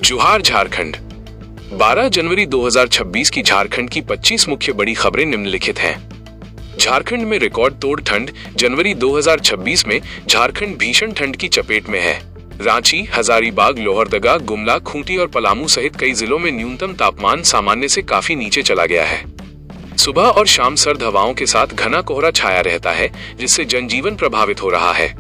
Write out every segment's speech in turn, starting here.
जोहार झारखंड। 12 जनवरी 2026 की झारखंड की 25 मुख्य बड़ी खबरें निम्नलिखित हैं। झारखंड में रिकॉर्ड तोड़ ठंड। जनवरी 2026 में झारखंड भीषण ठंड की चपेट में है। रांची, हजारीबाग, लोहरदगा, गुमला, खूंटी और पलामू सहित कई जिलों में न्यूनतम तापमान सामान्य से काफी नीचे चला गया है। सुबह और शाम सर्द हवाओं के साथ घना कोहरा छाया रहता है, जिससे जनजीवन प्रभावित हो रहा है।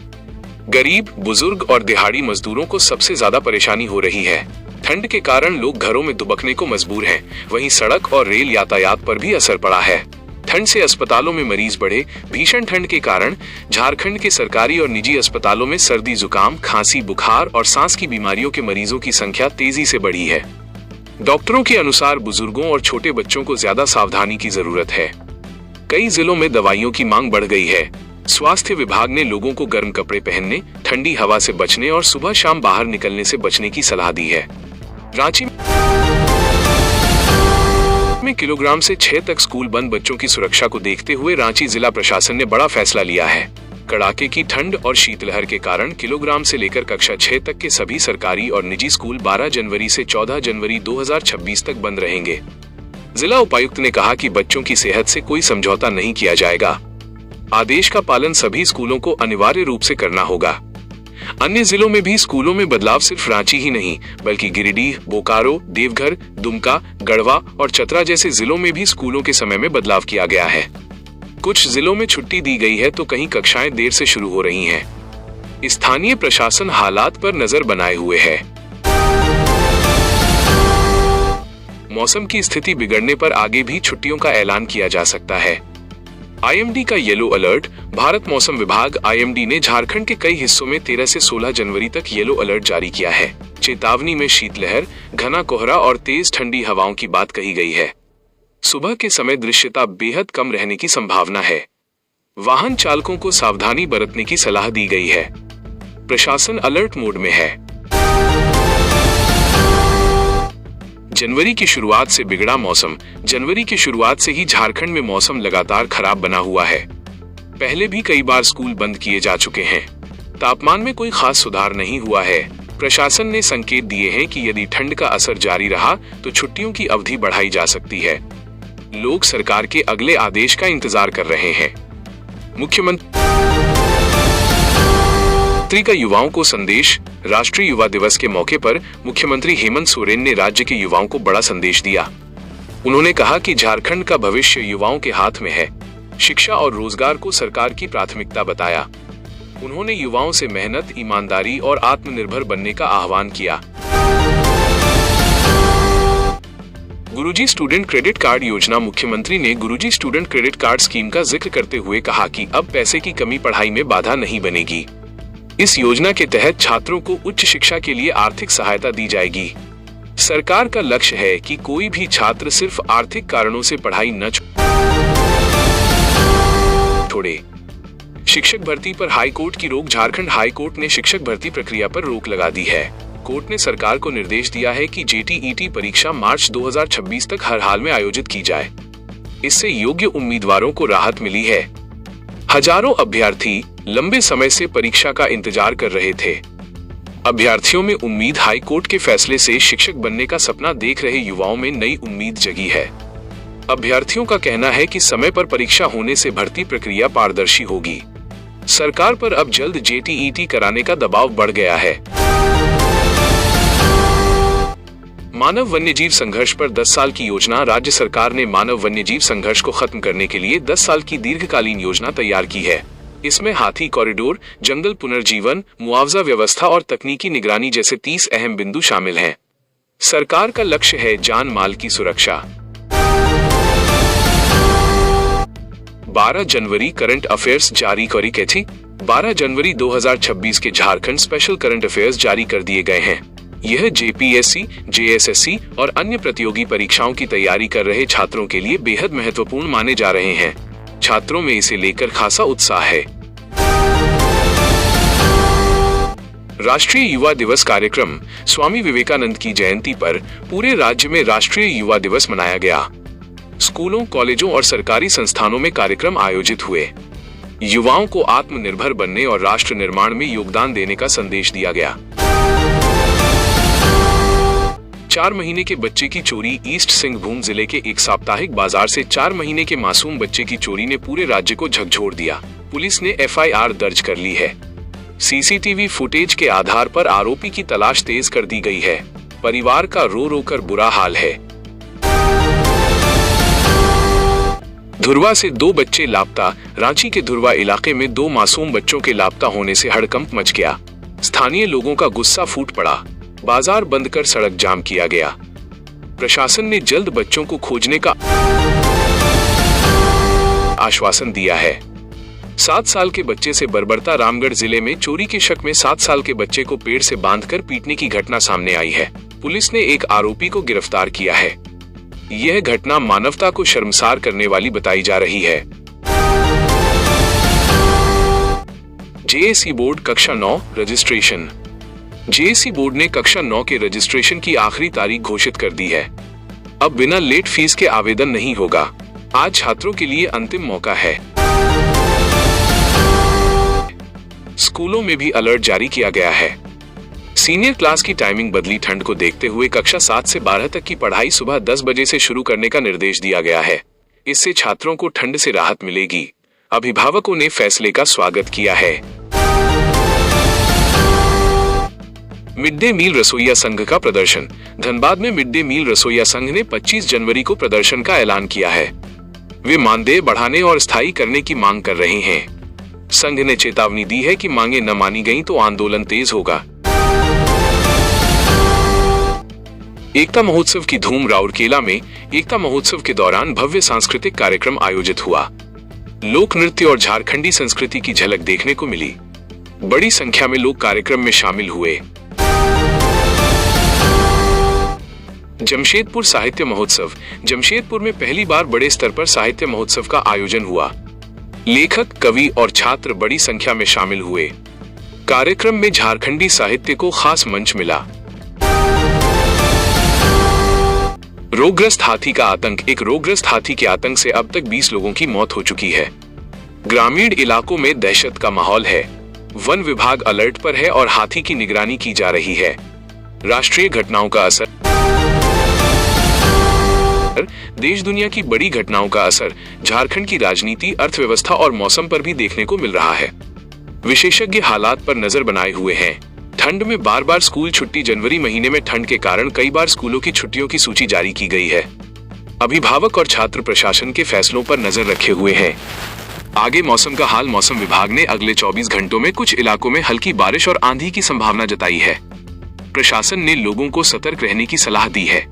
गरीब, बुजुर्ग और दिहाड़ी मजदूरों को सबसे ज्यादा परेशानी हो रही है। ठंड के कारण लोग घरों में दुबकने को मजबूर हैं। वहीं सड़क और रेल यातायात पर भी असर पड़ा है। ठंड से अस्पतालों में मरीज बढ़े। भीषण ठंड के कारण झारखंड के सरकारी और निजी अस्पतालों में सर्दी, जुकाम, खांसी, बुखार और सांस की बीमारियों के मरीजों की संख्या तेजी से बढ़ी है। डॉक्टरों के अनुसार बुजुर्गों और छोटे बच्चों को ज्यादा सावधानी की जरूरत है। कई जिलों में दवाइयों की मांग बढ़ गई है। स्वास्थ्य विभाग ने लोगों को गर्म कपड़े पहनने, ठंडी हवा से बचने और सुबह शाम बाहर निकलने से बचने की सलाह दी है। रांची में किलोग्राम से 6 तक स्कूल बंद। बच्चों की सुरक्षा को देखते हुए रांची जिला प्रशासन ने बड़ा फैसला लिया है। कड़ाके की ठंड और शीतलहर के कारण किलोग्राम से लेकर कक्षा 6 तक के सभी सरकारी और निजी स्कूल 12 जनवरी से 14 जनवरी 2026 तक बंद रहेंगे। जिला उपायुक्त ने कहा कि बच्चों की सेहत से कोई समझौता नहीं किया जाएगा। आदेश का पालन सभी स्कूलों को अनिवार्य रूप से करना होगा। अन्य जिलों में भी स्कूलों में बदलाव सिर्फ रांची ही नहीं, बल्कि गिरिडीह, बोकारो, देवघर, दुमका, गढ़वा और चतरा जैसे जिलों में भी स्कूलों के समय में बदलाव किया गया है। कुछ जिलों में छुट्टी दी गई है तो कहीं कक्षाएं देर से शुरू हो रही हैं। स्थानीय प्रशासन हालात पर नजर बनाए हुए है। मौसम की स्थिति बिगड़ने पर आगे भी छुट्टियों का ऐलान किया जा सकता है। आईएमडी का येलो अलर्ट। भारत मौसम विभाग आईएमडी ने झारखंड के कई हिस्सों में 13 से 16 जनवरी तक येलो अलर्ट जारी किया है। चेतावनी में शीतलहर, घना कोहरा और तेज ठंडी हवाओं की बात कही गई है। सुबह के समय दृश्यता बेहद कम रहने की संभावना है। वाहन चालकों को सावधानी बरतने की सलाह दी गई है। प्रशासन अलर्ट मोड में है। जनवरी की शुरुआत से बिगड़ा मौसम। जनवरी की शुरुआत से ही झारखंड में मौसम लगातार खराब बना हुआ है। पहले भी कई बार स्कूल बंद किए जा चुके हैं। तापमान में कोई खास सुधार नहीं हुआ है। प्रशासन ने संकेत दिए हैं कि यदि ठंड का असर जारी रहा तो छुट्टियों की अवधि बढ़ाई जा सकती है। लोग सरकार के अगले आदेश का इंतजार कर रहे हैं। मुख्यमंत्री का युवाओं को संदेश। राष्ट्रीय युवा दिवस के मौके पर मुख्यमंत्री हेमंत सोरेन ने राज्य के युवाओं को बड़ा संदेश दिया। उन्होंने कहा कि झारखंड का भविष्य युवाओं के हाथ में है। शिक्षा और रोजगार को सरकार की प्राथमिकता बताया। उन्होंने युवाओं से मेहनत, ईमानदारी और आत्मनिर्भर बनने का आह्वान किया। गुरुजी स्टूडेंट क्रेडिट कार्ड योजना। मुख्यमंत्री ने गुरुजी स्टूडेंट क्रेडिट कार्ड स्कीम का जिक्र करते हुए कहा कि अब पैसे की कमी पढ़ाई में बाधा नहीं बनेगी। इस योजना के तहत छात्रों को उच्च शिक्षा के लिए आर्थिक सहायता दी जाएगी। सरकार का लक्ष्य है कि कोई भी छात्र सिर्फ आर्थिक कारणों से पढ़ाई न छोड़े। शिक्षक भर्ती पर हाई कोर्ट की रोक। झारखंड हाई कोर्ट ने शिक्षक भर्ती प्रक्रिया पर रोक लगा दी है। कोर्ट ने सरकार को निर्देश दिया है कि जेटीईटी परीक्षा मार्च 2026 तक हर हाल में आयोजित की जाए। इससे योग्य उम्मीदवारों को राहत मिली है। हजारों अभ्यर्थी लंबे समय से परीक्षा का इंतजार कर रहे थे। अभ्यर्थियों में उम्मीद। हाई कोर्ट के फैसले से शिक्षक बनने का सपना देख रहे युवाओं में नई उम्मीद जगी है। अभ्यर्थियों का कहना है कि समय पर परीक्षा होने से भर्ती प्रक्रिया पारदर्शी होगी। सरकार पर अब जल्द जेटीईटी कराने का दबाव बढ़ गया है। मानव वन्यजीव संघर्ष पर 10 साल की योजना। राज्य सरकार ने मानव वन्यजीव संघर्ष को खत्म करने के लिए 10 साल की दीर्घकालीन योजना तैयार की है। इसमें हाथी कॉरिडोर, जंगल पुनर्जीवन, मुआवजा व्यवस्था और तकनीकी निगरानी जैसे 30 अहम बिंदु शामिल हैं। सरकार का लक्ष्य है जान माल की सुरक्षा। 12 जनवरी करंट अफेयर्स जारी करी गई थी। 12 जनवरी 2026 के झारखंड स्पेशल करंट अफेयर्स जारी कर दिए गए हैं। यह जेपीएससी, जेएसएससी और अन्य प्रतियोगी परीक्षाओं की तैयारी कर रहे छात्रों के लिए बेहद महत्वपूर्ण माने जा रहे हैं। छात्रों में इसे लेकर खासा उत्साह है। राष्ट्रीय युवा दिवस कार्यक्रम। स्वामी विवेकानंद की जयंती पर पूरे राज्य में राष्ट्रीय युवा दिवस मनाया गया। स्कूलों, कॉलेजों और सरकारी संस्थानों में कार्यक्रम आयोजित हुए। युवाओं को आत्मनिर्भर बनने और राष्ट्र निर्माण में योगदान देने का संदेश दिया गया। 4 महीने के बच्चे की चोरी। ईस्ट सिंहभूम जिले के एक साप्ताहिक बाजार से 4 महीने के मासूम बच्चे की चोरी ने पूरे राज्य को झकझोर दिया। पुलिस ने FIR दर्ज कर ली है। CCTV फुटेज के आधार पर आरोपी की तलाश तेज कर दी गई है। परिवार का रो रो कर बुरा हाल है। धुरवा से 2 बच्चे लापता। रांची के धुरवा इलाके में 2 मासूम बच्चों के लापता होने से हड़कंप मच गया। स्थानीय लोगों का गुस्सा फूट पड़ा। बाजार बंद कर सड़क जाम किया गया। प्रशासन ने जल्द बच्चों को खोजने का आश्वासन दिया है। 7 साल के बच्चे से बर्बरता। रामगढ़ जिले में चोरी के शक में 7 साल के बच्चे को पेड़ से बांधकर पीटने की घटना सामने आई है। पुलिस ने एक आरोपी को गिरफ्तार किया है। यह घटना मानवता को शर्मसार करने वाली बताई जा रही है। JAC बोर्ड कक्षा 9 रजिस्ट्रेशन। JAC बोर्ड ने कक्षा 9 के रजिस्ट्रेशन की आखिरी तारीख घोषित कर दी है। अब बिना लेट फीस के आवेदन नहीं होगा। आज छात्रों के लिए अंतिम मौका है। स्कूलों में भी अलर्ट जारी किया गया है। सीनियर क्लास की टाइमिंग बदली। ठंड को देखते हुए कक्षा 7 से 12 तक की पढ़ाई सुबह 10 बजे से शुरू करने का निर्देश दिया गया है। इससे छात्रों को ठंड से राहत मिलेगी। अभिभावकों ने फैसले का स्वागत किया है। मिड डे मील रसोइया संघ का प्रदर्शन। धनबाद में मिड डे मील रसोइया संघ ने 25 जनवरी को प्रदर्शन का ऐलान किया है। वे मानदेय बढ़ाने और स्थायी करने की मांग कर रहे हैं। संघ ने चेतावनी दी है कि मांगे न मानी गईं तो आंदोलन तेज होगा। एकता महोत्सव की धूम। राउरकेला में एकता महोत्सव के दौरान भव्य सांस्कृतिक कार्यक्रम आयोजित हुआ। लोक नृत्य और झारखंडी संस्कृति की झलक देखने को मिली। बड़ी संख्या में लोग कार्यक्रम में शामिल हुए। जमशेदपुर साहित्य महोत्सव। जमशेदपुर में पहली बार बड़े स्तर पर साहित्य महोत्सव का आयोजन हुआ। लेखक, कवि और छात्र बड़ी संख्या में शामिल हुए। कार्यक्रम में झारखंडी साहित्य को खास मंच मिला। रोगग्रस्त हाथी का आतंक। एक रोगग्रस्त हाथी के आतंक से अब तक 20 लोगों की मौत हो चुकी है। ग्रामीण इलाकों में दहशत का माहौल है। वन विभाग अलर्ट पर है और हाथी की निगरानी की जा रही है। राष्ट्रीय घटनाओं का असर। देश दुनिया की बड़ी घटनाओं का असर झारखंड की राजनीति, अर्थव्यवस्था और मौसम पर भी देखने को मिल रहा है। विशेषज्ञ हालात पर नजर बनाए हुए हैं। ठंड में बार बार स्कूल छुट्टी। जनवरी महीने में ठंड के कारण कई बार स्कूलों की छुट्टियों की सूची जारी की गई है। अभिभावक और छात्र प्रशासन के फैसलों पर नजर रखे हुए हैं। आगे मौसम का हाल। मौसम विभाग ने अगले 24 घंटों में कुछ इलाकों में हल्की बारिश और आंधी की संभावना जताई है। प्रशासन ने लोगों को सतर्क रहने की सलाह दी है।